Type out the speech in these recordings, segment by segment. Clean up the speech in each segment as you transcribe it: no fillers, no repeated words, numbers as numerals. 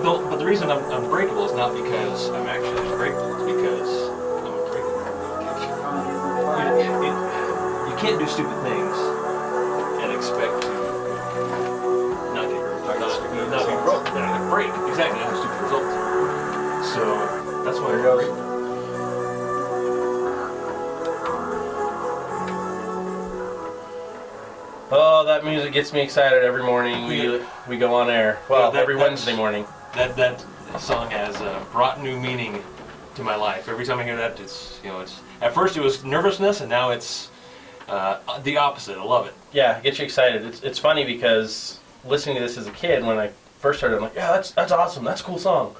But the reason I'm unbreakable is not because I'm actually unbreakable. It's because I'm unbreakable. You can't do stupid things and expect to not get hurt, not be broke, not break. Exactly, not have stupid results. So that's why you're unbreakable. Oh, that music gets me excited every morning. We go on air. Well, every Wednesday morning. That song has brought new meaning to my life. Every time I hear that, it's at first it was nervousness, and now it's the opposite. I love it. Yeah, it gets you excited. It's funny because listening to this as a kid, when I first started, I'm like, yeah, that's awesome. That's a cool song.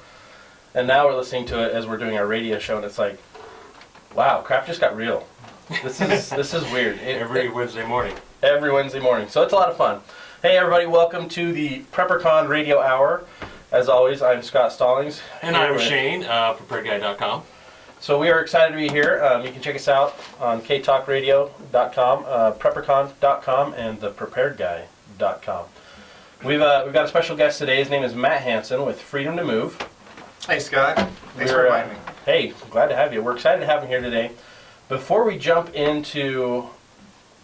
And now we're listening to it as we're doing our radio show, and it's like, wow, crap just got real. This is weird. Every Wednesday morning. Every Wednesday morning. So it's a lot of fun. Hey everybody, welcome to the PrepperCon Radio Hour. As always, I'm Scott Stallings. And I'm Shane, PrepperGuy.com. So we are excited to be here. You can check us out on ktalkradio.com, PrepperCon.com, and thepreparedguy.com. We've got a special guest today. His name is Matt Hansen with Freedom to Move. Hey Scott, thanks for inviting me. Hey, glad to have you. We're excited to have him here today. Before we jump into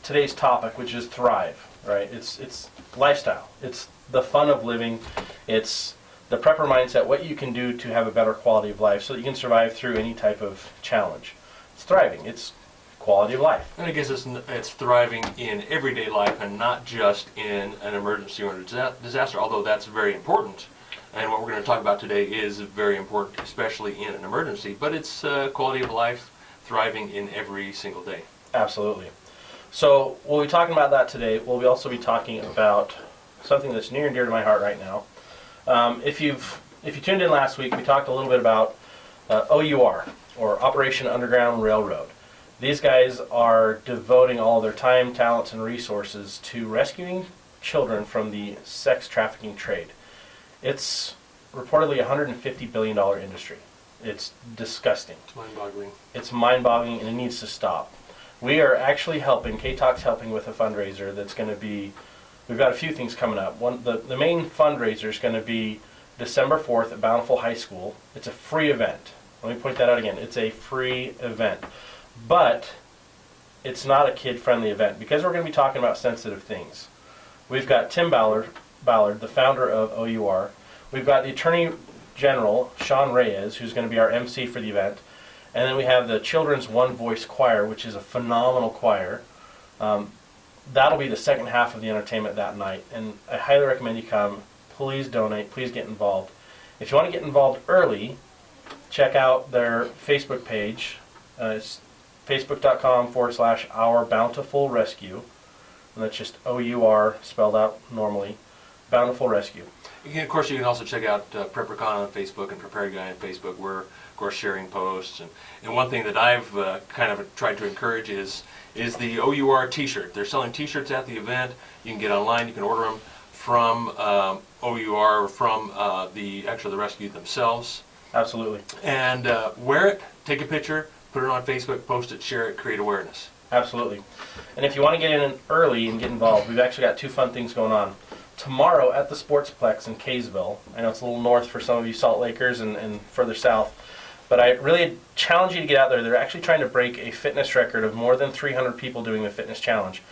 today's topic, which is thrive, right? It's lifestyle. It's the fun of living. It's the prepper mindset, what you can do to have a better quality of life so that you can survive through any type of challenge. It's thriving. It's quality of life. And I guess it's thriving in everyday life and not just in an emergency or a disaster, although that's very important. And what we're going to talk about today is very important, especially in an emergency. But it's quality of life, thriving in every single day. Absolutely. So we'll be talking about that today. We'll also be talking about something that's near and dear to my heart right now. If you tuned in last week, we talked a little bit about OUR, or Operation Underground Railroad. These guys are devoting all their time, talents, and resources to rescuing children from the sex trafficking trade. It's reportedly a $150 billion industry. It's disgusting. It's mind-boggling. It's mind-boggling, and it needs to stop. We are actually helping, K-Talk's helping with a fundraiser that's going to be, we've got a few things coming up. The main fundraiser is going to be December 4th at Bountiful High School. It's a free event. Let me point that out again. It's a free event. But it's not a kid-friendly event because we're going to be talking about sensitive things. We've got Tim Ballard, the founder of OUR. We've got the Attorney General, Sean Reyes, who's going to be our MC for the event. And then we have the Children's One Voice Choir, which is a phenomenal choir. That'll be the second half of the entertainment that night. And I highly recommend you come. Please donate. Please get involved. If you want to get involved early, check out their Facebook page. It's facebook.com/Our Bountiful Rescue. And that's just OUR spelled out normally. Bountiful Rescue. Of course, you can also check out PrepperCon on Facebook and Prepare Guy on Facebook. We're, of course, sharing posts. And one thing that I've kind of tried to encourage is the OUR T-shirt. They're selling T-shirts at the event. You can get online. You can order them from OUR, from the rescue themselves. Absolutely. And wear it, take a picture, put it on Facebook, post it, share it, create awareness. Absolutely. And if you want to get in early and get involved, we've actually got two fun things going on. Tomorrow at the Sportsplex in Kaysville, I know it's a little north for some of you Salt Lakers and further south, but I really challenge you to get out there. They're actually trying to break a fitness record of more than 300 people doing the fitness challenge.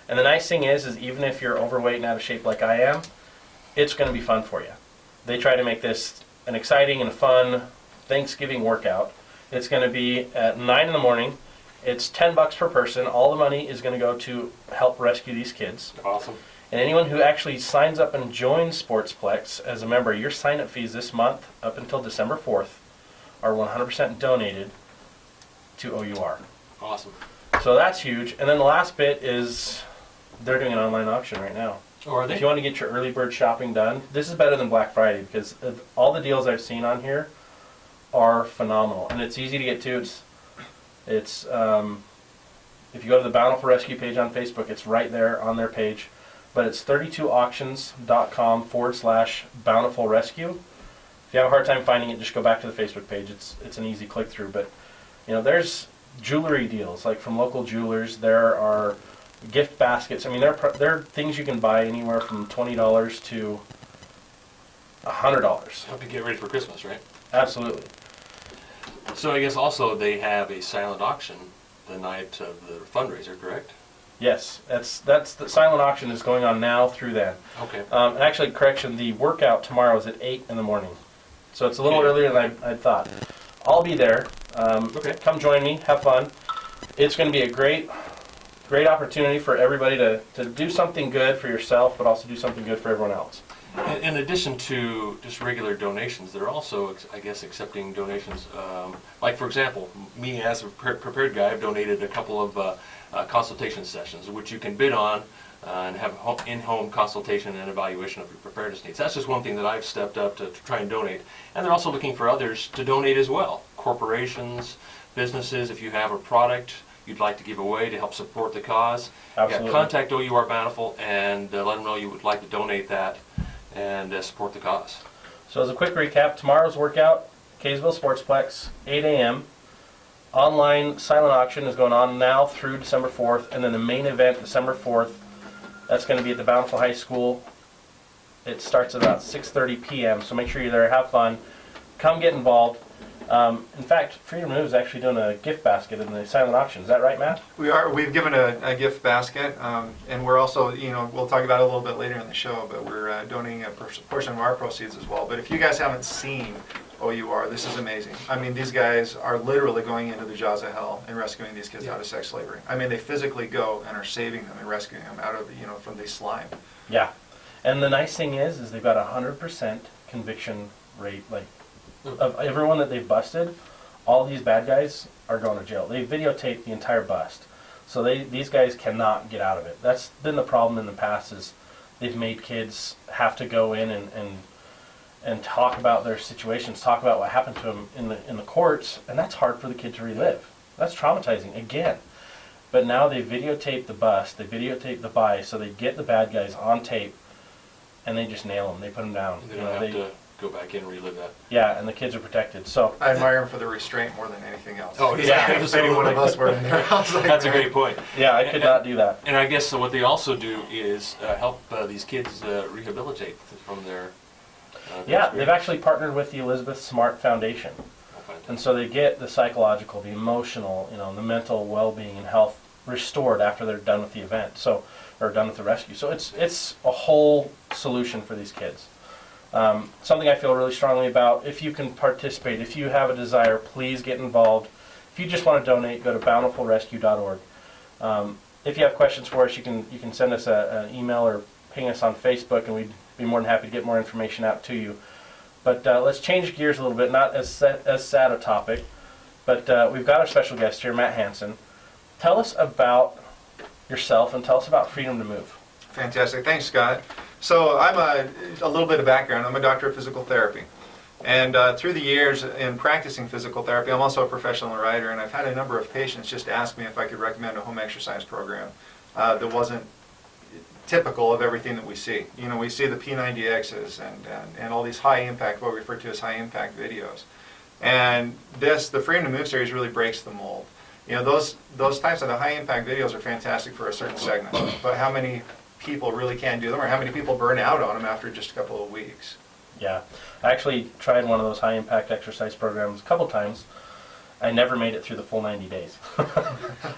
And the nice thing is even if you're overweight and out of shape like I am, it's going to be fun for you. They try to make this an exciting and fun Thanksgiving workout. It's going to be at 9 in the morning. It's $10 per person. All the money is going to go to help rescue these kids. Awesome. And anyone who actually signs up and joins Sportsplex as a member, your sign-up fees this month up until December 4th are 100% donated to OUR. Awesome. So that's huge. And then the last bit is they're doing an online auction right now. Oh, are they? If you want to get your early bird shopping done, this is better than Black Friday because all the deals I've seen on here are phenomenal. And it's easy to get to. It's if you go to the Bountiful Rescue page on Facebook, it's right there on their page. But it's 32auctions.com/Bountiful Rescue. If you have a hard time finding it, just go back to the Facebook page. It's an easy click through. But there's jewelry deals like from local jewelers. There are gift baskets. I mean, there are things you can buy anywhere from $20 to $100. Help you get ready for Christmas, right? Absolutely. So I guess also they have a silent auction the night of the fundraiser, correct? Yes, that's the silent auction is going on now through then. Okay. And actually, correction, the workout tomorrow is at 8 in the morning. So it's a little Okay. earlier than I thought. I'll be there. Okay. Come join me, have fun. It's going to be a great opportunity for everybody to do something good for yourself, but also do something good for everyone else. In addition to just regular donations, they're also, I guess, accepting donations. Like, for example, me as a prepared guy, I've donated a couple of consultation sessions, which you can bid on and have in-home consultation and evaluation of your preparedness needs. That's just one thing that I've stepped up to try and donate. And they're also looking for others to donate as well. Corporations, businesses, if you have a product you'd like to give away to help support the cause, Absolutely. contact OUR Bountiful and let them know you would like to donate that and support the cause. So as a quick recap, tomorrow's workout, Kaysville Sportsplex, 8 a.m. Online silent auction is going on now through December 4th, and then the main event, December 4th, that's going to be at the Bountiful High School. It starts at about 6:30 p.m., so make sure you're there, have fun, come get involved. In fact, Freedom Move is actually doing a gift basket in the silent auction. Is that right, Matt? We've given a gift basket, and we're also, we'll talk about it a little bit later in the show, but we're donating a portion of our proceeds as well. But if you guys haven't seen OUR, this is amazing. I mean, these guys are literally going into the jaws of hell and rescuing these kids out of sex slavery. I mean, they physically go and are saving them and rescuing them out of, from the slime. Yeah. And the nice thing is they've got a 100% conviction rate, like, of everyone that they've busted. All these bad guys are going to jail. They videotape the entire bust, so these guys cannot get out of it. That's been the problem in the past, is they've made kids have to go in and talk about their situations, talk about what happened to them in the courts, and that's hard for the kid to relive. That's traumatizing again. But now they videotape the bust, they videotape the buy, so they get the bad guys on tape, and they just nail them. They put them down. They don't have to go back in and relive that. Yeah, and the kids are protected. So I admire them for the restraint more than anything else. Oh, yeah. If any one of us were in their house like That's a that. great point. yeah, I could not do that. And I guess what they also do is help these kids rehabilitate from their Yeah, they've actually partnered with the Elizabeth Smart Foundation, and so they get the psychological, the emotional, the mental well-being and health restored after they're done with the event, or done with the rescue. So it's a whole solution for these kids. Something I feel really strongly about. If you can participate, if you have a desire, please get involved. If you just want to donate, go to bountifulrescue.org. If you have questions for us, you can send us an email or ping us on Facebook, and we'd be more than happy to get more information out to you. But let's change gears a little bit, not as sad a topic, but we've got our special guest here, Matt Hansen. Tell us about yourself and tell us about Freedom to Move. Fantastic. Thanks, Scott. So I'm a little bit of background. I'm a doctor of physical therapy. And through the years in practicing physical therapy, I'm also a professional writer, and I've had a number of patients just ask me if I could recommend a home exercise program that wasn't typical of everything that we see. We see the P90Xs and all these high impact, what we refer to as high impact videos. And the Freedom to Move series really breaks the mold. Those types of the high impact videos are fantastic for a certain segment, but how many people really can do them, or how many people burn out on them after just a couple of weeks? Yeah, I actually tried one of those high impact exercise programs a couple times. I never made it through the full 90 days.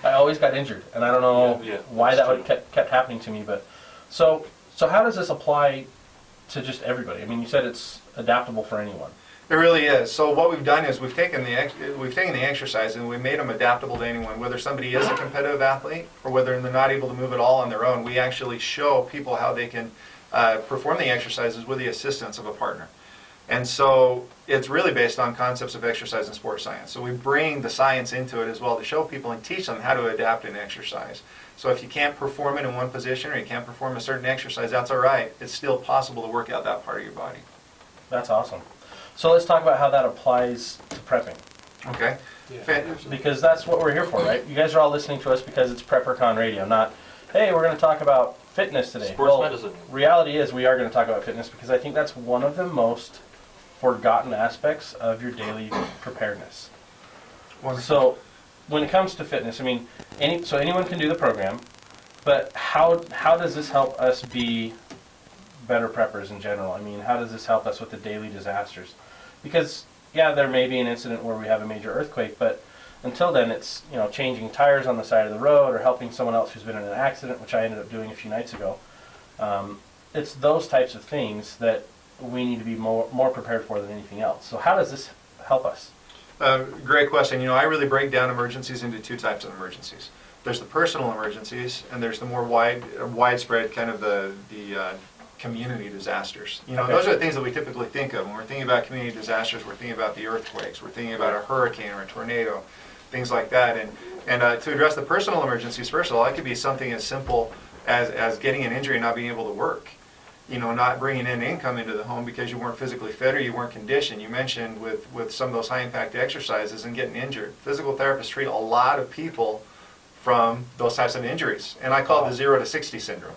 I always got injured, and I don't know why that would kept happening to me. But so how does this apply to just everybody? I mean, you said it's adaptable for anyone. It really is. So what we've done is we've taken the exercise and we made them adaptable to anyone, whether somebody is a competitive athlete or whether they're not able to move at all on their own. We actually show people how they can perform the exercises with the assistance of a partner. And so it's really based on concepts of exercise and sports science. So we bring the science into it as well to show people and teach them how to adapt an exercise. So if you can't perform it in one position or you can't perform a certain exercise, that's all right. It's still possible to work out that part of your body. That's awesome. So let's talk about how that applies to prepping. Okay. Because that's what we're here for, right? You guys are all listening to us because it's PrepperCon Radio, not, hey, we're going to talk about fitness today. Sports medicine. Reality is we are going to talk about fitness because I think that's one of the most forgotten aspects of your daily preparedness. Wonderful. So when it comes to fitness, I mean, anyone can do the program, but how does this help us be better preppers in general? I mean, how does this help us with the daily disasters? Because, yeah, there may be an incident where we have a major earthquake, but until then it's, you know, changing tires on the side of the road or helping someone else who's been in an accident, which I ended up doing a few nights ago. It's those types of things that we need to be more prepared for than anything else. So how does this help us? Great question. You know, I really break down emergencies into two types of emergencies. There's the personal emergencies, and there's the more widespread kind of the community disasters. You know, Okay. those are the things that we typically think of. When we're thinking about community disasters, we're thinking about the earthquakes, we're thinking about a hurricane or a tornado, things like that. And to address the personal emergencies, first of all, it could be something as simple as getting an injury and not being able to work. You know, not bringing in income into the home because you weren't physically fit or you weren't conditioned. You mentioned with some of those high impact exercises and getting injured. Physical therapists treat a lot of people from those types of injuries. And I call it the 0 to 60 syndrome.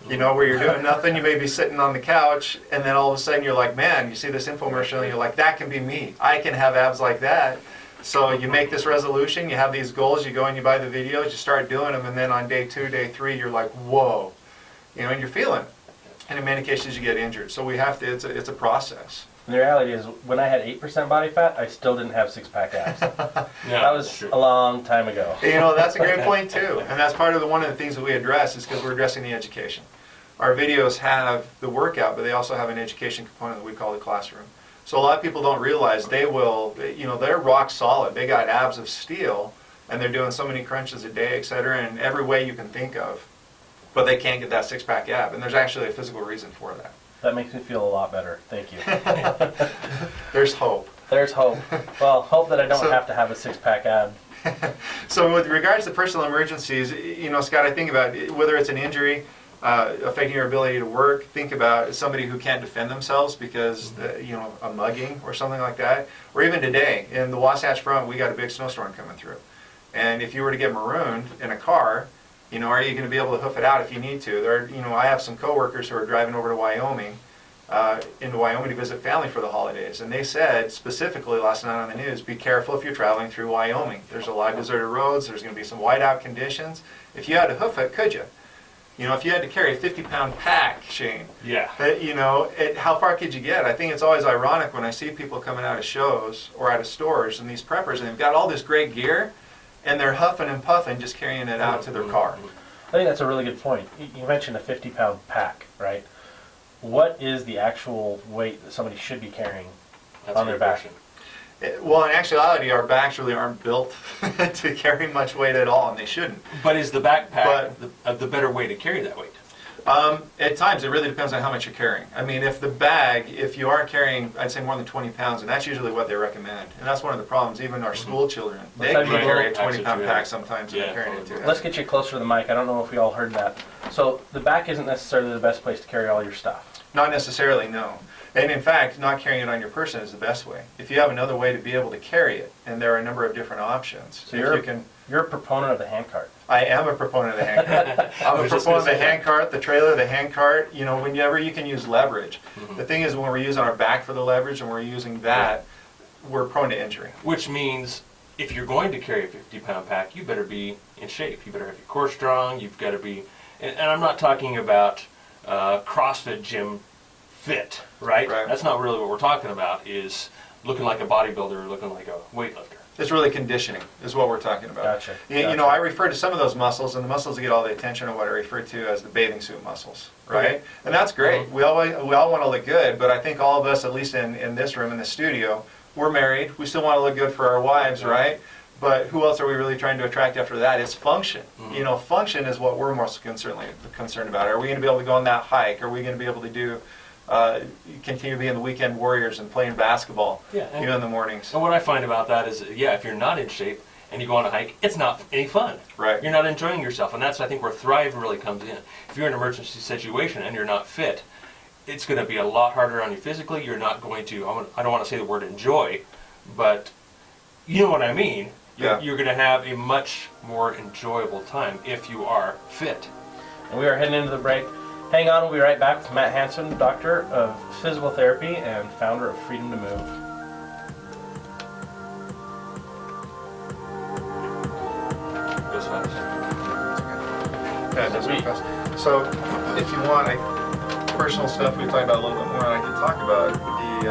You know, where you're doing nothing, you may be sitting on the couch, and then all of a sudden you're like, man, you see this infomercial, and you're like, that can be me. I can have abs like that. So you make this resolution, you have these goals, you go and you buy the videos, you start doing them, and then on day 2, day 3, you're like, whoa. You know, and you're feeling it. And in many cases you get injured. So we have to, it's a process. And the reality is, when I had 8% body fat, I still didn't have six-pack abs. Yeah, That was true. a long time ago. You know, that's a great point too. And that's part of one of the things that we address is because we're addressing the education. Our videos have the workout, but they also have an education component that we call the classroom. So a lot of people don't realize they will, you know, they're rock solid. They got abs of steel and they're doing so many crunches a day, et cetera, in every way you can think of. But they can't get that six-pack ab. And there's actually a physical reason for that. That makes me feel a lot better. Thank you. There's hope. There's hope. Well, hope that I don't So- have to have a six-pack ab. So with regards to personal emergencies, you know, Scott, I think about whether it's an injury affecting your ability to work, think about somebody who can't defend themselves because, you know, a mugging or something like that. Or even today, in the Wasatch Front, we got a big snowstorm coming through. And if you were to get marooned in a car, you know, are you going to be able to hoof it out if you need to? There, you know, I have some coworkers who are driving over to Wyoming, into Wyoming to visit family for the holidays, and they said specifically last night on the news, be careful if you're traveling through Wyoming. There's a lot of deserted roads. There's going to be some whiteout conditions. If you had to hoof it, could you? You know, if you had to carry a 50-pound pack, Shane, Yeah. you know, how far could you get? I think it's always ironic when I see people coming out of shows or out of stores and these preppers, and they've got all this great gear, and they're huffing and puffing just carrying it out to their car. I think that's a really good point. You mentioned a 50-pound pack, right? What is the actual weight that somebody should be carrying That's on a their good back? question. Well, in actuality, our backs really aren't built to carry much weight at all, and they shouldn't. But is the backpack the better way to carry that weight? At times, it really depends on how much you're carrying. I mean, if you are carrying, I'd say more than 20 pounds, and that's usually what they recommend. And that's one of the problems, even our school children, they Let's can have you carry a go- 20-pound pack sometimes and Yeah, they're carrying it too. totally. Let's get you closer to the mic. I don't know if we all heard that. So the back isn't necessarily the best place to carry all your stuff. Not necessarily, no. And in fact, not carrying it on your person is the best way. If you have another way to be able to carry it, and there are a number of different options. So If you can, you're a proponent of the handcart. I am a proponent of the handcart. I'm a was just proponent of the gonna say that. handcart, the trailer, the handcart. You know, whenever you can use leverage. The thing is, when we're using our back for the leverage and we're using that, we're prone to injury. Which means if you're going to carry a 50-pound pack, you better be in shape. You better have your core strong. You've got to be, and I'm not talking about CrossFit gym fit, right? Right. That's not really what we're talking about. Is looking like a bodybuilder, looking like a weightlifter. It's really conditioning is what we're talking about. Gotcha. You know, I refer to some of those muscles, and the muscles that get all the attention are what I refer to as the bathing suit muscles, right? Okay. And that's great. We all want to look good, but I think all of us, at least in this room, in the studio, we're married. We still want to look good for our wives, right? But who else are we really trying to attract after that? It's function. You know, function is what we're most concerned about. Are we going to be able to go on that hike? Are we going to be able to do continue being the weekend warriors and playing basketball, Yeah, and- you know, in the mornings? And what I find about that is, yeah, if you're not in shape and you go on a hike, it's not any fun. Right. You're not enjoying yourself, and that's, I think, where Thrive really comes in. If you're in an emergency situation and you're not fit, it's going to be a lot harder on you physically. You're not going to, I don't want to say the word enjoy, but you know what I mean. Yeah. You're going to have a much more enjoyable time if you are fit. And we are heading into the break. Hang on, we'll be right back with Matt Hansen, Doctor of Physical Therapy and founder of Freedom to Move. Goes fast. Yeah, it does Sweet. make sense. So, if you want, personal stuff we talked about a little bit more, and I could talk about the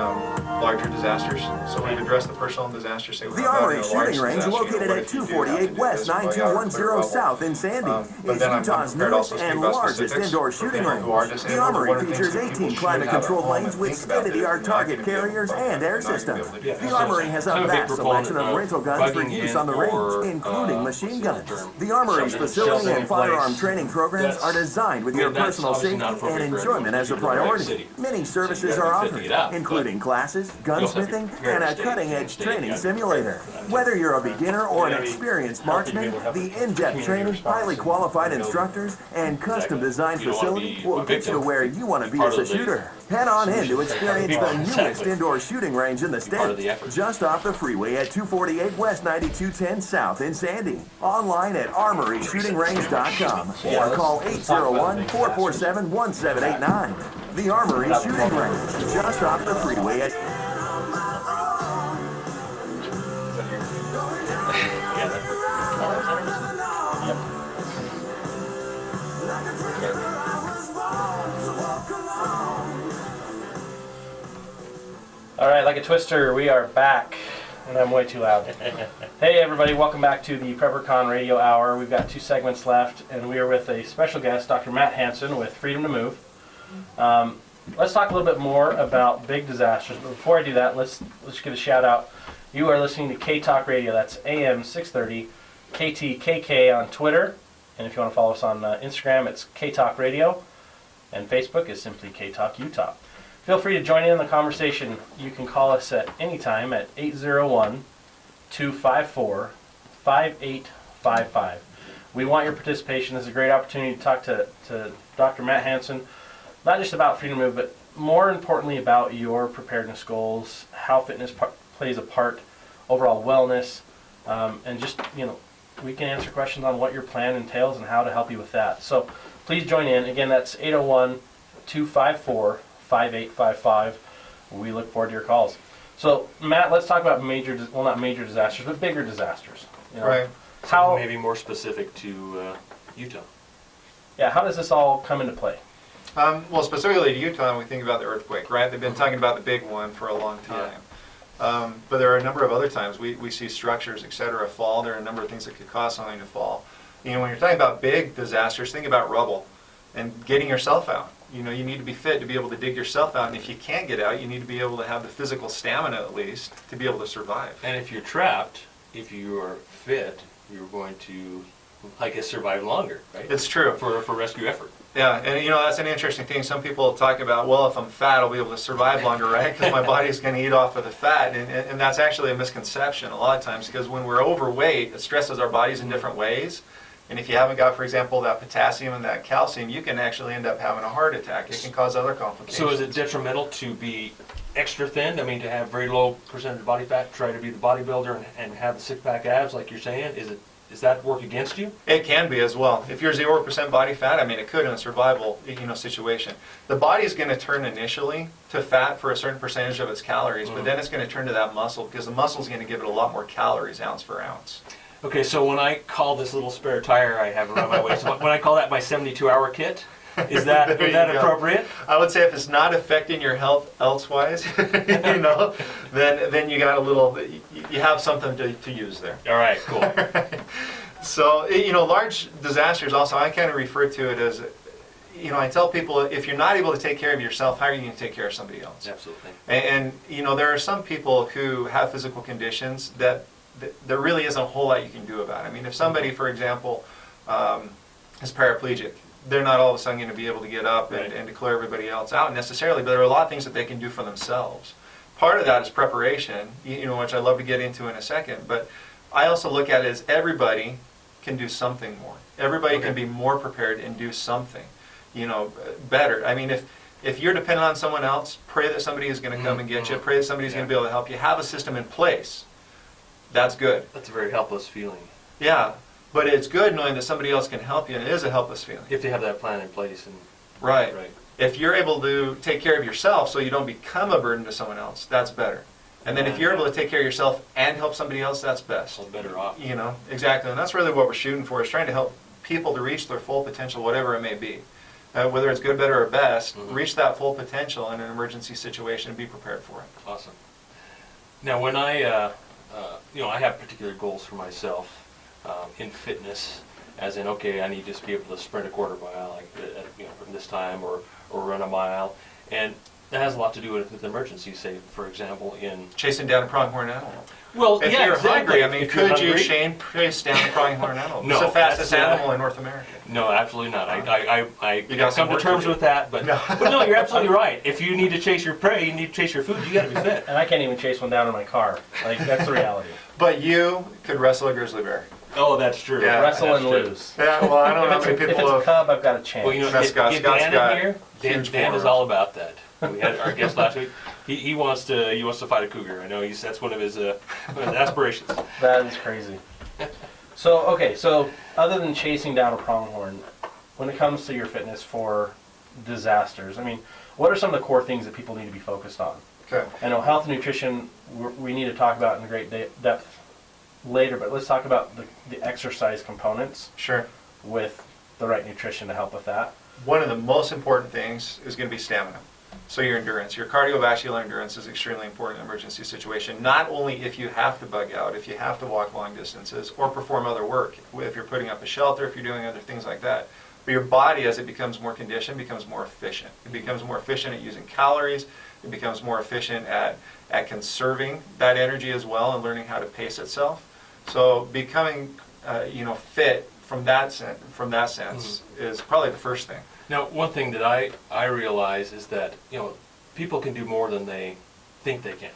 larger disasters. So we've addressed the personal disasters. Say The Armory Shooting Range, located at 248 West 9210 South in Sandy, is Utah's newest and largest indoor shooting range. The Armory features 18 climate-controlled lanes with state-of-the-art target carriers and air systems. The Armory has a vast selection of rental guns for use on the range, including machine guns. The Armory's facility and firearm training programs are designed with your personal safety and enjoyment as a priority. Many services are offered, including classes, gunsmithing, and a cutting-edge training simulator. Whether you're a beginner or an experienced marksman, the in-depth training, highly qualified instructors, and custom-designed facility will get you to where you want to be as a shooter. Head on in to experience the newest indoor shooting range in the state, just off the freeway at 248 West 9210 South in Sandy. Online at armoryshootingrange.com or call 801-447-1789. The Armory Shooting Range, just off the freeway at... All right, like a twister, we are back, and I'm way too loud. Hey everybody, welcome back to the PrepperCon Radio Hour. We've got 2 segments left, and we are with a special guest, Dr. Matt Hansen with Freedom to Move. Let's talk a little bit more about big disasters, but before I do that, let's give a shout out. You are listening to K-Talk Radio, that's AM 630, KTKK on Twitter, and if you want to follow us on Instagram, it's K-Talk Radio, and Facebook is simply K-Talk Utah. Feel free to join in the conversation. You can call us at any time at 801-254-5855. We want your participation. This is a great opportunity to talk to Dr. Matt Hansen, not just about Freedom Move, but more importantly about your preparedness goals, how fitness plays a part, overall wellness, and just, we can answer questions on what your plan entails and how to help you with that. So please join in. Again, that's 801-254-5855. We look forward to your calls. So, Matt, let's talk about not major disasters, but bigger disasters. Right. How maybe more specific to Utah. Yeah, how does this all come into play? Well, specifically to Utah, we think about the earthquake, right? They've been talking about the big one for a long time. Yeah. But there are a number of other times we see structures, et cetera, fall. There are a number of things that could cause something to fall. When you're talking about big disasters, think about rubble and getting yourself out. You need to be fit to be able to dig yourself out, and if you can't get out, you need to be able to have the physical stamina at least to be able to survive. And if you're trapped, if you are fit, you're going to, I guess, survive longer, right? It's true. For rescue effort. Yeah, and that's an interesting thing. Some people talk about, well, if I'm fat, I'll be able to survive longer, right? Because my body's going to eat off of the fat, and that's actually a misconception a lot of times, because when we're overweight, it stresses our bodies in different ways. And if you haven't got, for example, that potassium and that calcium, you can actually end up having a heart attack. It can cause other complications. So is it detrimental to be extra thin? I mean, to have very low percentage of body fat, try to be the bodybuilder and have the six-pack abs like you're saying? Does that work against you? It can be as well. If you're 0% body fat, I mean, it could in a survival situation. The body is going to turn initially to fat for a certain percentage of its calories, but then it's going to turn to that muscle because the muscle is going to give it a lot more calories ounce for ounce. Okay, so when I call this little spare tire I have around my waist, when I call that my 72-hour kit, is that appropriate? I would say if it's not affecting your health elsewise, then you got you have something to use there. All right, cool. So, large disasters also, I kind of refer to it as, I tell people, if you're not able to take care of yourself, how are you going to take care of somebody else? Absolutely. And there are some people who have physical conditions that there really isn't a whole lot you can do about it. I mean, if somebody, for example, is paraplegic, they're not all of a sudden going to be able to get up and declare everybody else out necessarily, but there are a lot of things that they can do for themselves. Part of that is preparation, which I'd love to get into in a second, but I also look at it as everybody can do something more. Everybody can be more prepared and do something, better. I mean, if you're dependent on someone else, pray that somebody is going to come and get you, pray that somebody's going to be able to help you, have a system in place. That's good. That's a very helpless feeling. Yeah, but it's good knowing that somebody else can help you, and it is a helpless feeling. If they have that plan in place. Right. If you're able to take care of yourself so you don't become a burden to someone else, that's better. And then if you're able to take care of yourself and help somebody else, that's best. So better off. Exactly. And that's really what we're shooting for, is trying to help people to reach their full potential, whatever it may be. whether it's good, better, or best, reach that full potential in an emergency situation and be prepared for it. Awesome. Now, when I have particular goals for myself in fitness, as in, okay, I need to be able to sprint a quarter mile, like from this time, or run a mile, and that has a lot to do with emergency. Say, for example, in chasing down a pronghorn animal. Well, if yeah, you're exactly. hungry, I mean, If you're could you, hungry- Shane, chase down a pronghorn animal? No, It's the fastest that's, animal in North America. No, absolutely not. I You got some come to work to terms do. with that, but No. but no, you're absolutely right. If you need to chase your prey, you need to chase your food. You got to be fit. And I can't even chase one down in my car. Like, that's the reality. But you could wrestle a grizzly bear. Oh, that's true. Yeah, Wrestle and that's true. lose. Yeah, well, I don't know how If many it's, if people it's a have... cub, I've got a chance. Well, you know, Scott's get got Dan in here. huge Dan is forearms. all about that. We had our guest last week. He wants to fight a cougar. I know that's one of his aspirations. That is crazy. So other than chasing down a pronghorn, when it comes to your fitness for disasters, I mean, what are some of the core things that people need to be focused on? Okay. I know health and nutrition we need to talk about in great depth later, but let's talk about the exercise components Sure. with the right nutrition to help with that. One of the most important things is going to be stamina. So your endurance, your cardiovascular endurance is extremely important in an emergency situation, not only if you have to bug out, if you have to walk long distances or perform other work, if you're putting up a shelter, if you're doing other things like that. But your body, as it becomes more conditioned, becomes more efficient. It becomes more efficient at using calories. It becomes more efficient at conserving that energy as well and learning how to pace itself. So becoming fit from that sense is probably the first thing. Now, one thing that I realize is that people can do more than they think they can.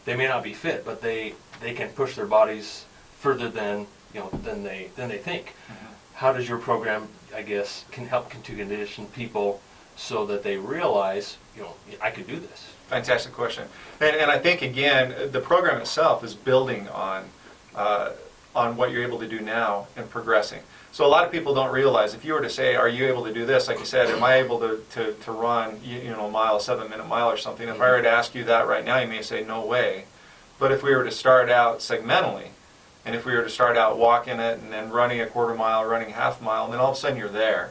They may not be fit, but they can push their bodies further than they think. Mm-hmm. How does your program, I guess, can help to condition people so that they realize, I could do this? Fantastic question. And I think, again, the program itself is building on what you're able to do now and progressing. So a lot of people don't realize, if you were to say, are you able to do this? Like you said, am I able to run a mile, 7-minute mile or something? If I were to ask you that right now, you may say, no way. But if we were to start out segmentally, and if we were to start out walking it and then running a quarter mile, running half mile, and then all of a sudden you're there.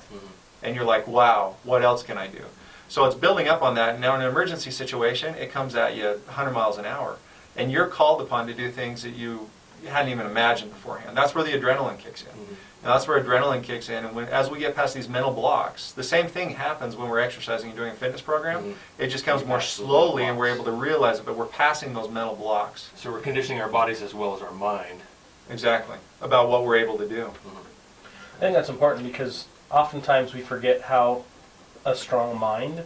And you're like, wow, what else can I do? So it's building up on that. Now in an emergency situation, it comes at you 100 miles an hour. And you're called upon to do things that you hadn't even imagined beforehand. That's where the adrenaline kicks in. Now that's where adrenaline kicks in. And as we get past these mental blocks, the same thing happens when we're exercising and doing a fitness program. It just comes more slowly and we're able to realize it, but we're passing those mental blocks. So we're conditioning our bodies as well as our mind. Exactly. About what we're able to do. I think that's important because oftentimes we forget how a strong mind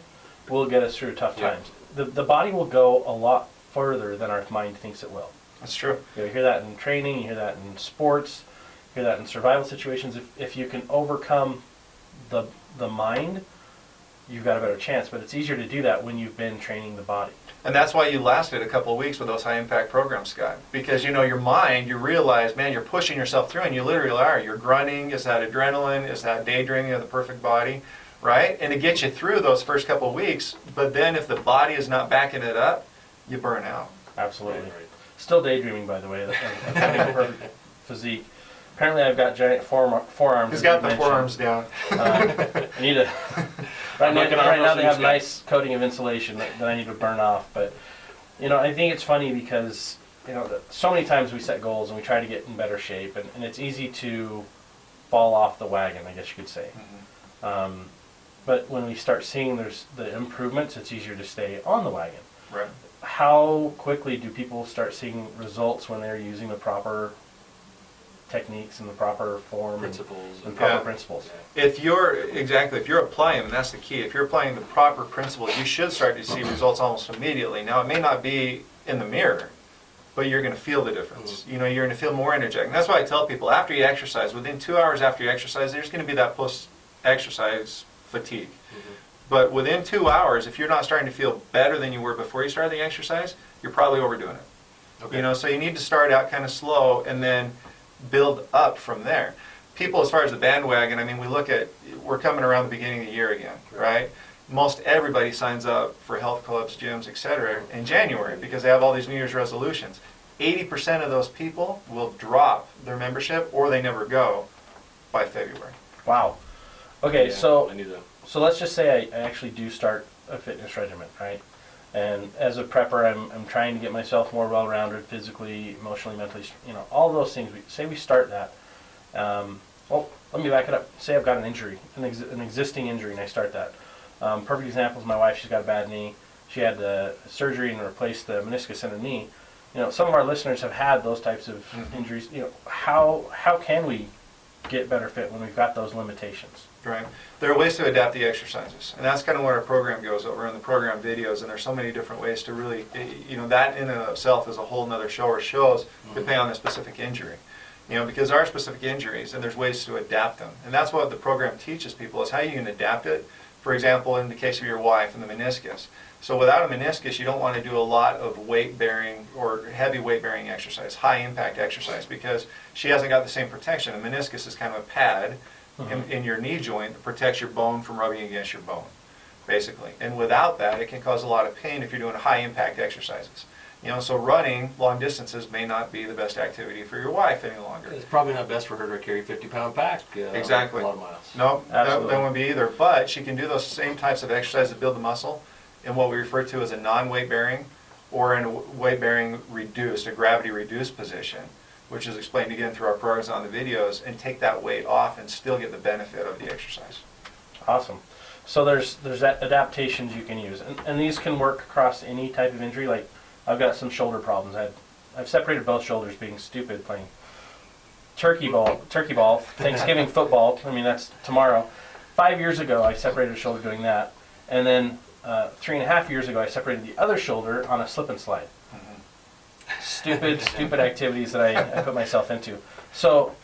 will get us through tough times. The body will go a lot further than our mind thinks it will. That's true. You hear that in training, you hear that in sports, you hear that in survival situations. If you can overcome the mind, you've got a better chance. But it's easier to do that when you've been training the body. And that's why you lasted a couple of weeks with those high-impact programs, Scott. Because, your mind, you realize, man, you're pushing yourself through, and you literally are. You're grunting. Is that adrenaline? Is that daydreaming of the perfect body? Right? And it gets you through those first couple of weeks. But then if the body is not backing it up, you burn out. Absolutely. Right. Still daydreaming, by the way. I'm having a perfect physique. Apparently I've got giant forearms. He's as got you the mentioned. forearms down. I need to... Right working on now those they have things, nice coating of insulation that I need to burn off. But, I think it's funny because, so many times we set goals and we try to get in better shape. And it's easy to fall off the wagon, I guess you could say. But when we start seeing there's the improvements, it's easier to stay on the wagon. Right. How quickly do people start seeing results when they're using the proper techniques and the proper form Principles. and proper Yeah. principles? If you're applying them, and that's the key, if you're applying the proper principles, you should start to see results almost immediately. Now, it may not be in the mirror, but you're going to feel the difference. You're going to feel more energetic. And that's why I tell people, after you exercise, within 2 hours after you exercise, there's going to be that post-exercise fatigue. But within 2 hours, if you're not starting to feel better than you were before you started the exercise, you're probably overdoing it. Okay. So you need to start out kind of slow and then build up from there. People, as far as the bandwagon, we're coming around the beginning of the year again, right? Most everybody signs up for health clubs, gyms, etc. in January because they have all these New Year's resolutions. 80% of those people will drop their membership or they never go by February. Wow. Okay, so I need to so let's just say I actually do start a fitness regimen, right? And as a prepper, I'm trying to get myself more well-rounded physically, emotionally, mentally, all those things. Say we start that. Well, let me back it up. Say I've got an injury, an existing injury, and I start that. Perfect example is my wife. She's got a bad knee. She had the surgery and replaced the meniscus in her knee. Some of our listeners have had those types of injuries. How can we get better fit when we've got those limitations? Right. There are ways to adapt the exercises, and that's kind of what our program goes over in the program videos, and there's so many different ways to really, that in and of itself is a whole nother show or shows depending on the specific injury. Because there are specific injuries, and there's ways to adapt them. And that's what the program teaches people, is how you can adapt it. For example, in the case of your wife and the meniscus. So without a meniscus, you don't want to do a lot of weight-bearing or heavy weight-bearing exercise, high-impact exercise, because she hasn't got the same protection. A meniscus is kind of a pad in your knee joint that protects your bone from rubbing against your bone, basically. And without that, it can cause a lot of pain if you're doing high-impact exercises. So running long distances may not be the best activity for your wife any longer. It's probably not best for her to carry a 50-pound pack exactly. a lot of miles. No, that wouldn't be either. But she can do those same types of exercises that build the muscle in what we refer to as a non-weight bearing or in a weight bearing reduced, a gravity reduced position, which is explained again through our programs on the videos, and take that weight off and still get the benefit of the exercise. Awesome. So there's adaptations you can use, and these can work across any type of injury. Like I've got some shoulder problems. I've separated both shoulders being stupid playing turkey ball, Thanksgiving football. I mean, that's tomorrow. 5 years ago, I separated a shoulder doing that, and then 3.5 years ago, I separated the other shoulder on a slip and slide. Stupid activities that I put myself into. So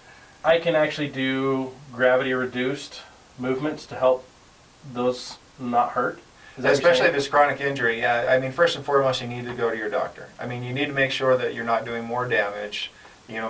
I can actually do gravity reduced movements to help those not hurt. Especially if it's chronic injury, yeah. I mean, first and foremost, you need to go to your doctor. I mean, you need to make sure that you're not doing more damage,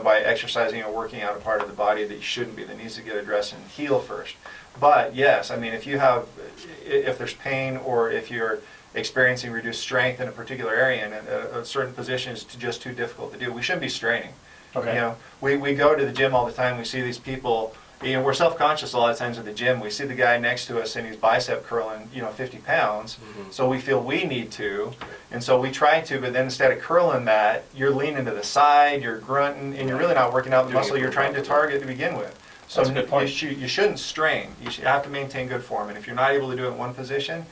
by exercising or working out a part of the body that you shouldn't be, that needs to get addressed and heal first. But yes, I mean, if there's pain or if you're experiencing reduced strength in a particular area and a certain position is just too difficult to do, we shouldn't be straining. Okay. We go to the gym all the time. We see these people. We're self-conscious a lot of times at the gym. We see the guy next to us and he's bicep curling, 50 pounds. So we feel we need to, and so we try to. But then instead of curling that, you're leaning to the side, you're grunting, and you're really not working out the muscle you're trying to target to begin with. So that's a good point. You shouldn't strain. You should have to maintain good form. And if you're not able to do it in one position,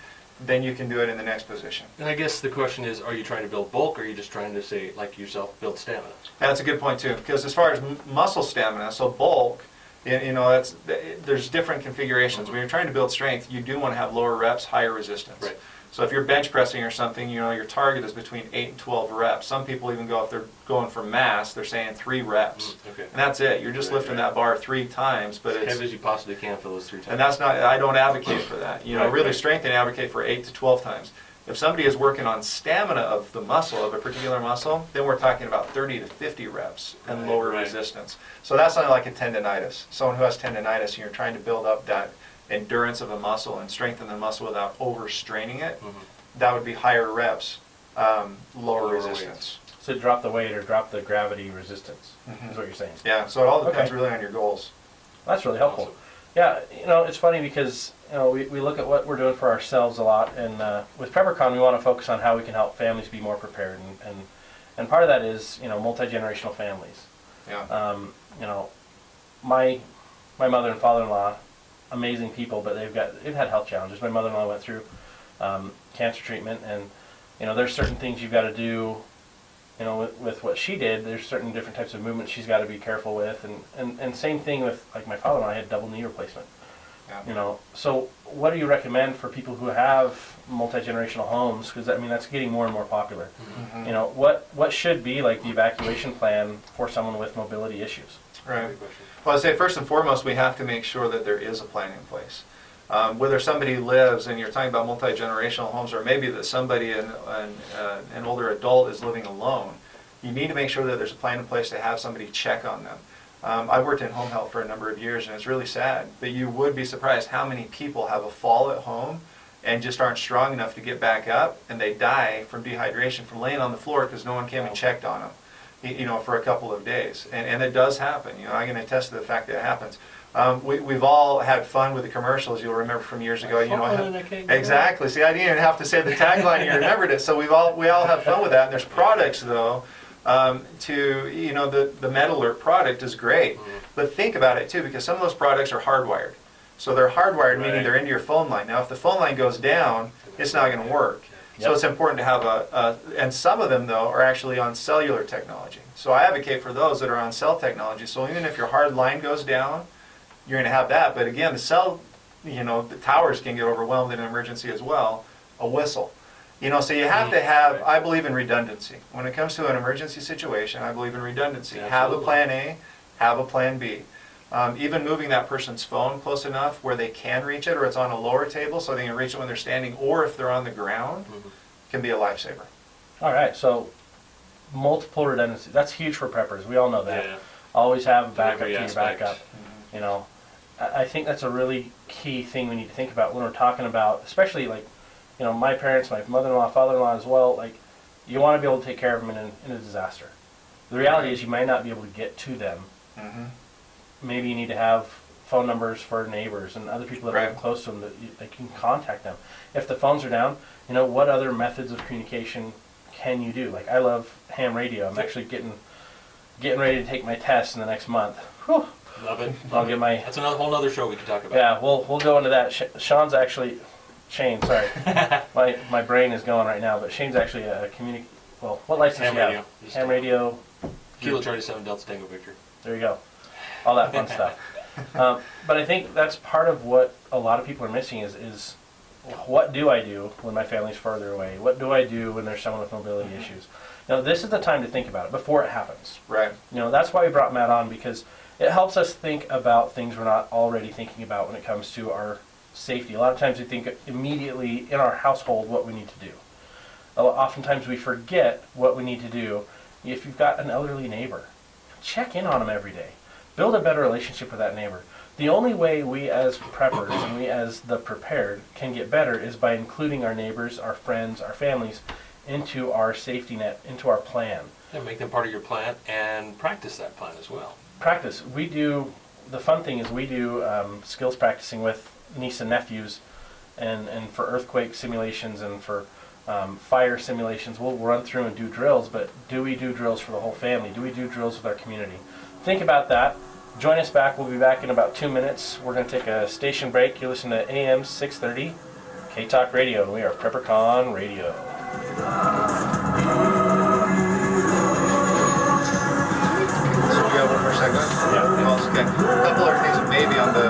then you can do it in the next position. And I guess the question is, are you trying to build bulk, or are you just trying to, say, like yourself, build stamina? That's a good point too, because as far as muscle stamina, so bulk, there's different configurations. When you're trying to build strength, you do want to have lower reps, higher resistance. Right. So if you're bench pressing or something, your target is between 8 and 12 reps. Some people even go, if they're going for mass, they're saying 3 reps. Okay. And that's it. You're just lifting that bar 3 times, but As heavy as you possibly can for those 3 times. And that's not, I don't advocate for that. Really right. strength and advocate for 8 to 12 times. If somebody is working on stamina of the muscle, of a particular muscle, then we're talking about 30 to 50 reps and lower resistance. So that's not like a tendonitis. Someone who has tendonitis and you're trying to build up that endurance of a muscle and strengthen the muscle without overstraining it, that would be higher reps, lower resistance. So drop the weight or drop the gravity resistance is what you're saying. Yeah, so it all depends really on your goals. That's really helpful. Awesome. Yeah, it's funny because we look at what we're doing for ourselves a lot, and with PrepperCon we want to focus on how we can help families be more prepared, and part of that is multi-generational families. Yeah. My mother and father-in-law, amazing people, but they've had health challenges. My mother-in-law went through cancer treatment, and there's certain things you've got to do. With what she did, there's certain different types of movements she's got to be careful with, and same thing with, like, my father-in-law had double knee replacement. Yeah. So what do you recommend for people who have multi-generational homes? Because that's getting more and more popular. What should be like the evacuation plan for someone with mobility issues? Right. Well, I'd say first and foremost, we have to make sure that there is a plan in place. Whether somebody lives, and you're talking about multi-generational homes, or maybe that somebody, an older adult, is living alone, you need to make sure that there's a plan in place to have somebody check on them. I've worked in home health for a number of years, and it's really sad, but you would be surprised how many people have a fall at home and just aren't strong enough to get back up, and they die from dehydration from laying on the floor because no one came and checked on them. for a couple of days. And it does happen. I can attest to the fact that it happens. We've all had fun with the commercials. You'll remember from years ago. Exactly. See, I didn't even have to say the tagline. You remembered it. So we all have fun with that. And there's products though. The MedAlert product is great, but think about it too, because some of those products are hardwired. So they're hardwired, meaning they're into your phone line. Now, if the phone line goes down, it's not going to work. So it's important to have and some of them though are actually on cellular technology. So I advocate for those that are on cell technology. So even if your hard line goes down, you're going to have that. But again, the towers can get overwhelmed in an emergency as well. A whistle. So you have to have, I believe in redundancy. When it comes to an emergency situation, I believe in redundancy. Absolutely. Have a plan A, have a plan B. Even moving that person's phone close enough where they can reach it, or it's on a lower table so they can reach it when they're standing, or if they're on the ground, can be a lifesaver. All right, so multiple redundancy. That's huge for preppers. We all know that. Yeah. Always have a backup to your backup. I think that's a really key thing we need to think about when we're talking about, especially like, my parents, my mother-in-law, father-in-law as well, like, you want to be able to take care of them in a disaster. The reality is you might not be able to get to them. Maybe you need to have phone numbers for neighbors and other people that are close to them that they can contact them. If the phones are down, what other methods of communication can you do? Like, I love ham radio. I'm actually getting ready to take my test in the next month. Whew. Love it. I'll get my... That's another whole other show we can talk about. Yeah, we'll go into that. Shane, sorry. my brain is going right now, but Shane's actually a well, what license do you have? Ham radio. Kilo Charlie 7 Delta Tango Victor. There you go. All that fun stuff. But I think that's part of what a lot of people are missing is what do I do when my family's further away? What do I do when there's someone with mobility issues? Now, this is the time to think about it before it happens. Right. That's why we brought Matt on, because it helps us think about things we're not already thinking about when it comes to our safety. A lot of times we think immediately in our household what we need to do. Oftentimes we forget what we need to do. If you've got an elderly neighbor, check in on them every day. Build a better relationship with that neighbor. The only way we as preppers and we as the prepared can get better is by including our neighbors, our friends, our families into our safety net, into our plan. And make them part of your plan and practice that plan as well. Practice. The fun thing is we do skills practicing with niece and nephews, and for earthquake simulations and for fire simulations. We'll run through and do drills, but do we do drills for the whole family? Do we do drills with our community? Think about that. Join us back. We'll be back in about 2 minutes. We're going to take a station break. You're listening to AM 630 K-Talk Radio, and we are PrepperCon Radio. So we got one more segment? Yeah. Okay. A couple other things that maybe on the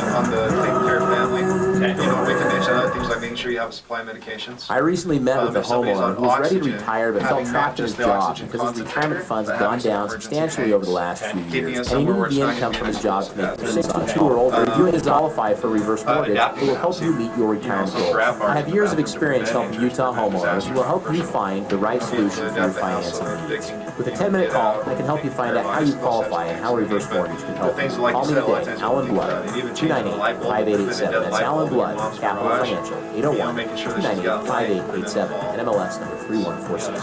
taking care of family. Okay. We can mention other things like making sure you have a supply of medications. I recently met with a homeowner who was ready to retire but felt trapped in his job because his retirement funds had gone down substantially over the last few years, and he needed the income from his job to make payments. 62 or older, if you qualify for reverse mortgage, it will help you meet your retirement goals. I have years of experience helping Utah homeowners who will help you find the right solution for your financing needs. With a 10-minute call, I can help you find out how you qualify and how a reverse mortgage can help you. Call me today, Alan Blood, 298-5887. That's Alan Blood, Capital Financial, 801-298-5887, and MLS number 3146.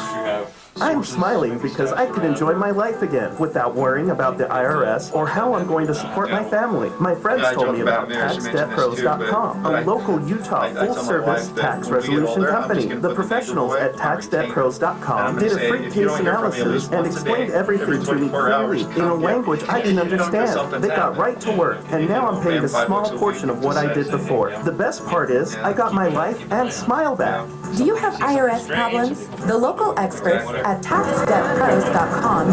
I'm smiling because I can enjoy my life again without worrying about the IRS or how I'm going to support my family. My friends told me about TaxDebtPros.com, a local Utah full-service tax resolution company. The professionals at TaxDebtPros.com did a free case analysis and explained everything to me clearly in a language I can understand. They got right to work, and now I'm paying a small portion of what I did before. The best part is I got my life and smile back. Do you have IRS problems? The local experts at TaxDebtPros.com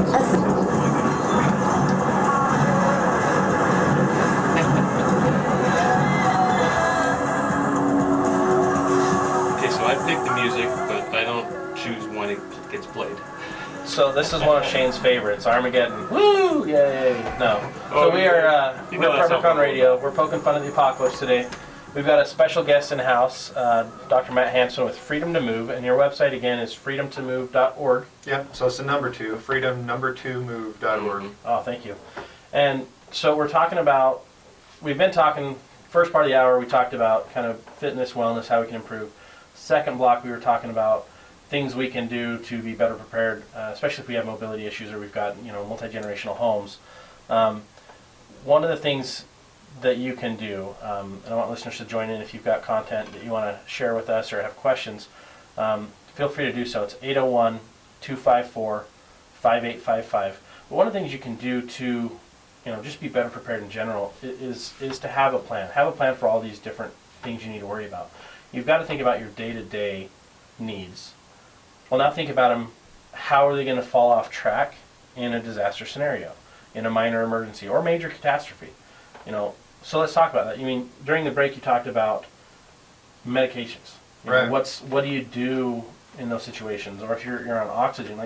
Okay, so I pick the music, but I don't choose when it gets played. So this is one of Shane's favorites, Armageddon. Woo! Yay! No. So we're PrepperCon Radio. We're poking fun at the apocalypse today. We've got a special guest in the house, Dr. Matt Hansen with Freedom to Move, and your website again is freedomtomove.org. Yeah, so it's the number 2, freedom2move.org. Oh, thank you. And so we've been talking, first part of the hour we talked about kind of fitness, wellness, how we can improve. Second block we were talking about things we can do to be better prepared, especially if we have mobility issues or we've got multi-generational homes. One of the things that you can do, and I want listeners to join in if you've got content that you want to share with us or have questions, feel free to do so. It's 801-254-5855. But one of the things you can do to just be better prepared in general is to have a plan. Have a plan for all these different things you need to worry about. You've got to think about your day-to-day needs. Well, now think about them. How are they going to fall off track in a disaster scenario, in a minor emergency or major catastrophe? So let's talk about that. During the break you talked about medications. Right. What do you do in those situations? Or if you're on oxygen,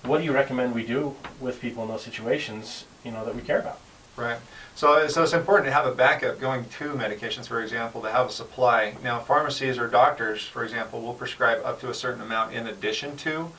what do you recommend we do with people in those situations, that we care about? Right. So it's important to have a backup going to medications, for example, to have a supply. Now, pharmacies or doctors, for example, will prescribe up to a certain amount in addition to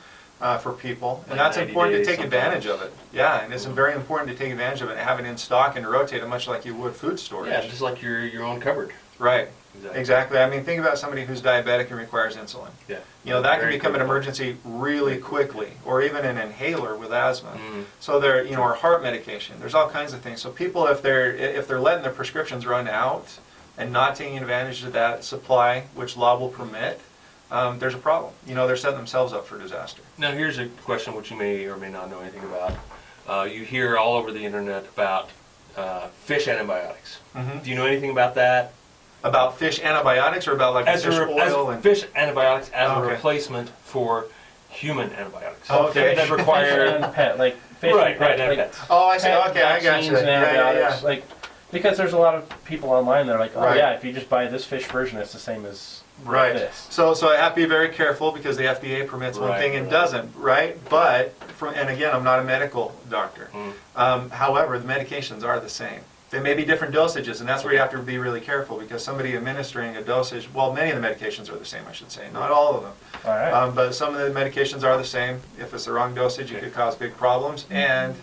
for people, and that's important to take advantage of it. Yeah, and it's very important to take advantage of it and have it in stock and rotate it much like you would food storage. Yeah, just like your own cupboard. Right. Exactly. Think about somebody who's diabetic and requires insulin. Yeah. That can become an emergency really quickly, or even an inhaler with asthma. So there, or heart medication. There's all kinds of things. So people, if they're letting their prescriptions run out and not taking advantage of that supply, which law will permit, there's a problem. They're setting themselves up for disaster. Now here's a question which you may or may not know anything about. You hear all over the internet about fish antibiotics. Do you know anything about that? About fish antibiotics, or about fish oil and fish antibiotics as a replacement for human antibiotics? Okay. That require pet, fish right, and and pets. Oh, I see. Okay, I got you. Yeah. Because there's a lot of people online that are like, Right. if you just buy this fish version, it's the same as Right. this. So I have to be very careful because the FDA permits one thing and doesn't, right? But and again, I'm not a medical doctor. However, the medications are the same. They may be different dosages, and that's where you have to be really careful, because somebody administering a dosage, well, many of the medications are the same, I should say, not all of them. All right. But some of the medications are the same. If it's the wrong dosage, it could cause big problems, and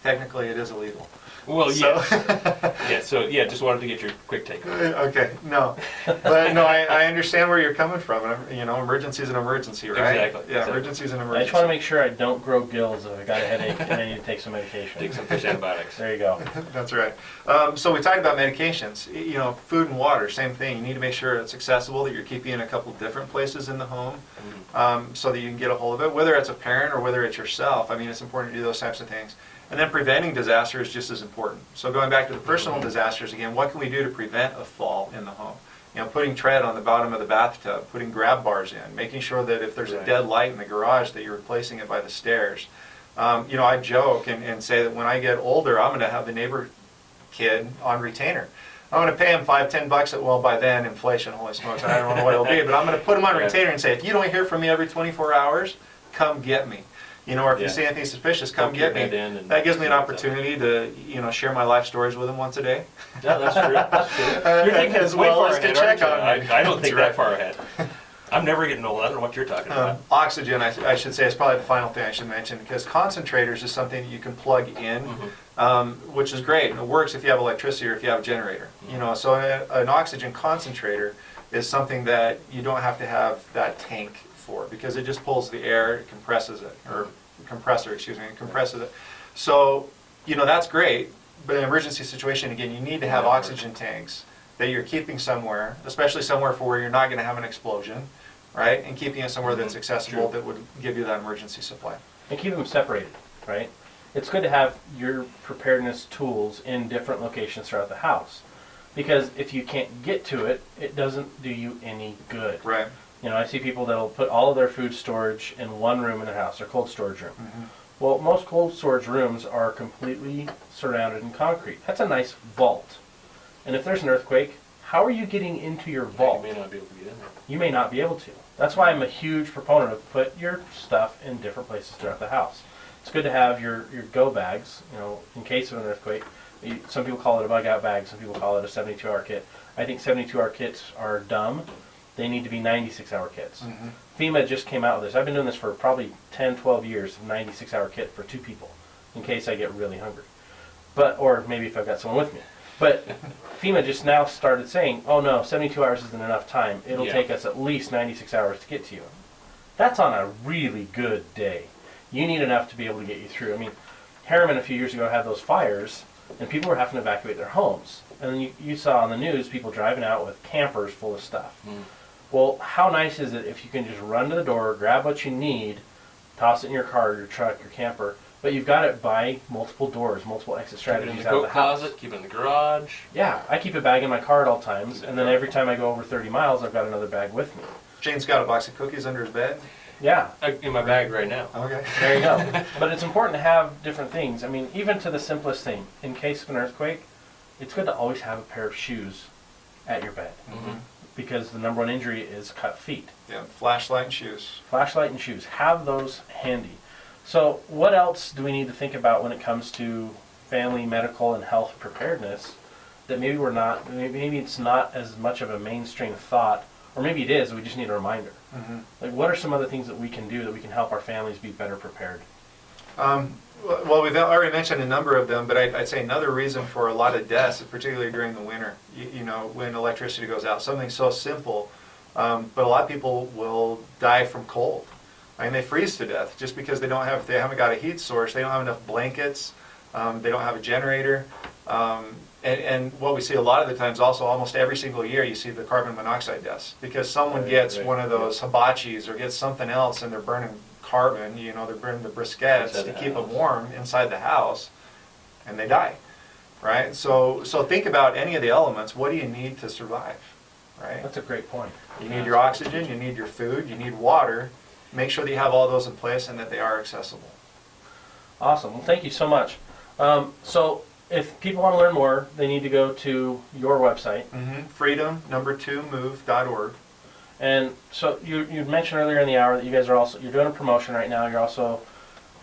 technically it is illegal. Well, yes. Just wanted to get your quick take on it. Okay, no. But no, I understand where you're coming from. Emergency is an emergency, right? Exactly. Yeah, exactly. emergency is an I emergency. just want to make sure I don't grow gills if I got a headache and I need to take some medication. Take some fish antibiotics. There you go. That's right. So we talked about medications. Food and water, same thing. You need to make sure it's accessible, that you're keeping it in a couple different places in the home, so that you can get a hold of it, whether it's a parent or whether it's yourself. It's important to do those types of things. And then preventing disaster is just as important. So going back to the personal disasters again, what can we do to prevent a fall in the home? Putting tread on the bottom of the bathtub, putting grab bars in, making sure that if there's a dead light in the garage that you're replacing it by the stairs. I joke and say that when I get older, I'm going to have the neighbor kid on retainer. I'm going to pay him $5-10. Well, by then, inflation, holy smokes, I don't know what it'll be, but I'm going to put him on retainer and say, if you don't hear from me every 24 hours, come get me. Or if you see anything suspicious, come get me. That gives me an opportunity to, share my life stories with him once a day. Yeah, that's true. That's true. You're thinking As way well far as to ahead, check aren't on you? me. I don't think That's that right. far ahead. I'm never getting old. I don't know what you're talking about. Oxygen, I should say, is probably the final thing I should mention, because concentrators is something that you can plug in, which is great. And it works if you have electricity or if you have a generator. So an oxygen concentrator is something that you don't have to have that tank for, because it just pulls the air, it compresses it, or compressor, it compresses it. So, that's great, but in an emergency situation, again, you need to have oxygen tanks that you're keeping somewhere, especially somewhere for where you're not going to have an explosion, right? And keeping it somewhere that's accessible, that would give you that emergency supply. And keep them separated, right? It's good to have your preparedness tools in different locations throughout the house, because if you can't get to it, it doesn't do you any good. Right. I see people that'll put all of their food storage in one room in their house, their cold storage room. Well, most cold storage rooms are completely surrounded in concrete. That's a nice vault. And if there's an earthquake, how are you getting into your vault? You may not be able to get in there. You may not be able to. That's why I'm a huge proponent of put your stuff in different places throughout the house. It's good to have your go bags, in case of an earthquake. Some people call it a bug out bag, some people call it a 72-hour kit. I think 72-hour kits are dumb. They need to be 96-hour kits. FEMA just came out with this. I've been doing this for probably 10, 12 years, a 96-hour kit for 2 people, in case I get really hungry. Or maybe if I've got someone with me. But FEMA just now started saying, oh no, 72 hours isn't enough time. It'll take us at least 96 hours to get to you. That's on a really good day. You need enough to be able to get you through. I mean, Harriman a few years ago had those fires, and people were having to evacuate their homes. And then you saw on the news people driving out with campers full of stuff. Well, how nice is it if you can just run to the door, grab what you need, toss it in your car, your truck, your camper, but you've got it by multiple doors, multiple exit strategies out of the house. Closet, keep it in the garage. Yeah, I keep a bag in my car at all times, and then every time I go over 30 miles, I've got another bag with me. Jane's got a box of cookies under his bed. Yeah. In my bag right now. Okay. There you go. But it's important to have different things. I mean, even to the simplest thing. In case of an earthquake, it's good to always have a pair of shoes at your bed. Because the number one injury is cut feet. Yeah, flashlight and shoes. Flashlight and shoes. Have those handy. So what else do we need to think about when it comes to family, medical, and health preparedness that maybe we're not, maybe it's not as much of a mainstream thought, or maybe it is, we just need a reminder. Like, what are some other things that we can do that we can help our families be better prepared? Well, we've already mentioned a number of them, but I'd say another reason for a lot of deaths, particularly during the winter, you know, when electricity goes out, something so simple, but a lot of people will die from cold. I mean, they freeze to death just because they haven't got a heat source, they don't have enough blankets, they don't have a generator. And what we see a lot of the times also, almost every single year, you see the carbon monoxide deaths because someone gets one of those hibachis or gets something else and they're burning carbon, you know, they're burning the briquettes to keep them warm inside the house, and they die, right? So think about any of the elements. What do you need to survive, right? That's a great point. You need your oxygen, you need your food, you need water. Make sure that you have all those in place and that they are accessible. Awesome. Well, thank you so much. So if people want to learn more, they need to go to your website. Freedom2move.org. And so you mentioned earlier in the hour that you guys are you're doing a promotion right now. You're also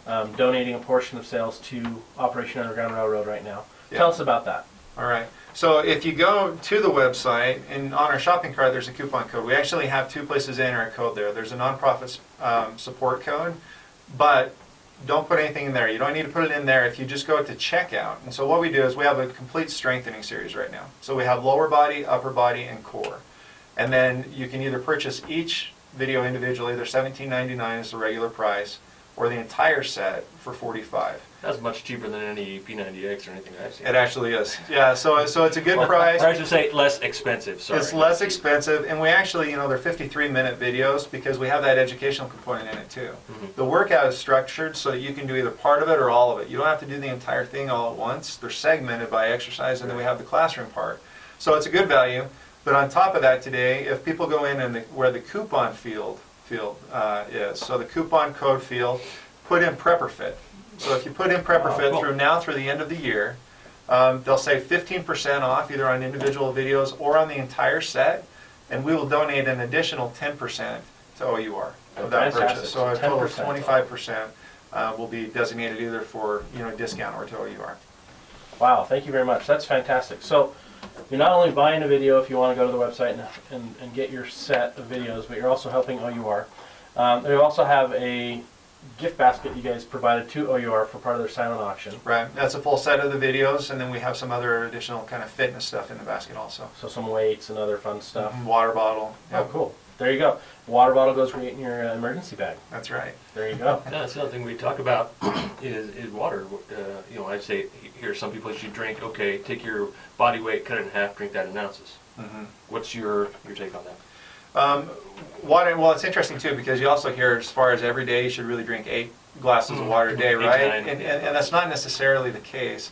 donating a portion of sales to Operation Underground Railroad right now. Yeah. Tell us about that. All right. So if you go to the website, and on our shopping cart there's a coupon code. We actually have two places to enter a code there. There's a nonprofit support code, but don't put anything in there. You don't need to put it in there if you just go to checkout. And so what we do is we have a complete strengthening series right now. So we have lower body, upper body, and core. And then you can either purchase each video individually, they're $17.99 is the regular price, or the entire set for $45. That's much cheaper than any P90X or anything I've seen. It actually is. Yeah, so it's a good price. Or I should say less expensive, sorry. It's less expensive, and we actually, you know, they're 53-minute videos because we have that educational component in it too. The workout is structured so that you can do either part of it or all of it. You don't have to do the entire thing all at once. They're segmented by exercise, and then we have the classroom part. So it's a good value. But on top of that today, if people go in and where the coupon field is, so the coupon code field, put in PrepperFit. So if you put in PrepperFit through the end of the year, they'll save 15% off either on individual videos or on the entire set, and we will donate an additional 10% to OUR of that purchase. So a total of 25% will be designated either for discount or to OUR. Wow, thank you very much. That's fantastic. So you're not only buying a video if you want to go to the website and get your set of videos, but you're also helping OUR. They also have a gift basket you guys provided to OUR for part of their silent auction. Right, that's a full set of the videos, and then we have some other additional kind of fitness stuff in the basket also. So some weights and other fun stuff. Water bottle. Yep. Oh, cool. There you go. Water bottle goes right in your emergency bag. That's right. There you go. Yeah, that's the other thing we talk about is water. I say here some people should drink. Okay, take your body weight, cut it in half, drink that in ounces. What's your take on that? Water. Well, it's interesting too because you also hear as far as every day you should really drink 8 glasses of water a day, right? And that's not necessarily the case.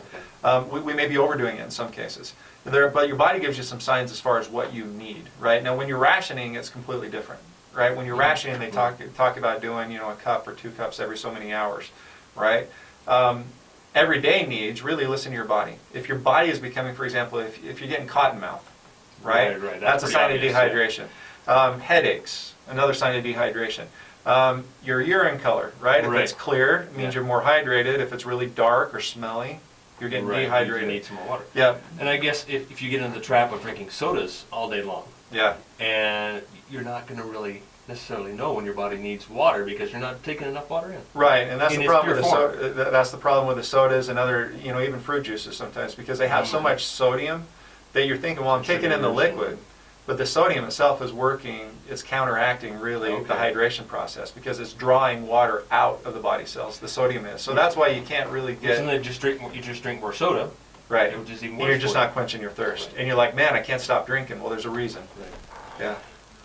We may be overdoing it in some cases. But your body gives you some signs as far as what you need, right? Now, when you're rationing, it's completely different, right? When you're rationing, they talk about doing, a cup or 2 cups every so many hours, right? Everyday needs, really listen to your body. If your body is becoming, for example, if you're getting cotton mouth, right? That's a sign of dehydration. Headaches, another sign of dehydration. Your urine color, right? If it's clear, it means you're more hydrated. If it's really dark or smelly, you're getting dehydrated. You need some more water. Yeah. And I guess if you get into the trap of drinking sodas all day long, and you're not going to really necessarily know when your body needs water because you're not taking enough water in. Right, and that's the problem with that's the problem with the sodas and other, even fruit juices sometimes because they have so much sodium that you're thinking, well, I'm taking in the liquid. But the sodium itself is working, it's counteracting really the hydration process because it's drawing water out of the body cells, the sodium is. So that's why you can't really get... Isn't it you just drink more soda? Right. It would just even And you're worse just for you. not quenching your thirst. And you're like, man, I can't stop drinking. Well, there's a reason. Yeah.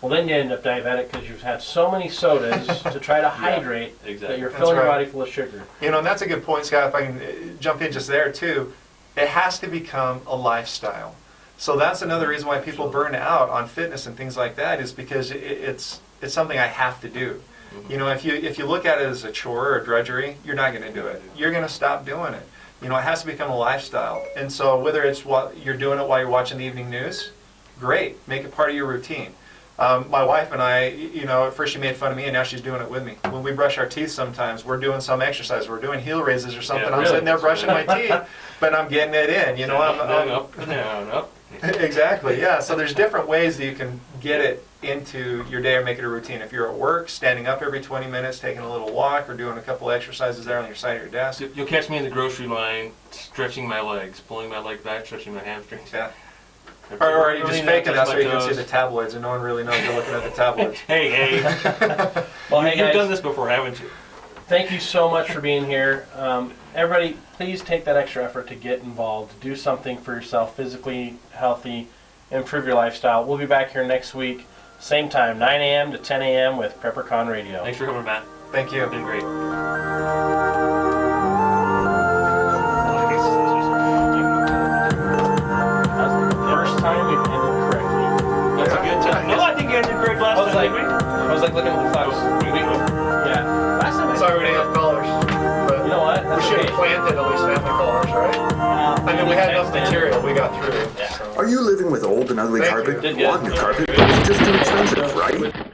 Well, then you end up diabetic because you've had so many sodas to try to hydrate exactly. that you're That's filling your right. body full of sugar. You know, and that's a good point, Scott, if I can jump in just there too. It has to become a lifestyle. So that's another reason why people burn out on fitness and things like that is because it's something I have to do. You know, if you look at it as a chore or drudgery, you're not going to do it. You're going to stop doing it. You know, it has to become a lifestyle. And so whether it's what you're doing it while you're watching the evening news, great. Make it part of your routine. My wife and I, you know, at first she made fun of me, and now she's doing it with me. When we brush our teeth sometimes, we're doing some exercise. We're doing heel raises or something. Yeah, I'm really. sitting there brushing my teeth, but I'm getting it in. You know, Up, down, up. Exactly, yeah. So there's different ways that you can get it into your day or make it a routine. If you're at work, standing up every 20 minutes, taking a little walk, or doing a couple exercises there on your side of your desk. You'll catch me in the grocery line, stretching my legs, pulling my leg back, stretching my hamstrings. Yeah. Or are you just faking that so you can see the tabloids and no one really knows you're looking at the tabloids? Hey. Well, hey You've guys, done this before, haven't you? thank you so much for being here. Everybody, please take that extra effort to get involved. Do something for yourself, physically healthy, improve your lifestyle. We'll be back here next week, same time, 9 a.m. to 10 a.m. with PrepperCon Radio. Thanks for coming, Matt. Thank you. You've been great. That's the first time we've ended correctly. That's a good time. No, I think you ended great last time, didn't we? I was like looking at the clock. Yeah. Last time Sorry we didn't have colors, but you know what? we That's should okay. have planted at least family colors, right? I mean, we had enough material, we got through it. Yeah. So. Are you living with old and ugly Thank carpet? you. Did good. Want new carpet? But it's just too expensive, right?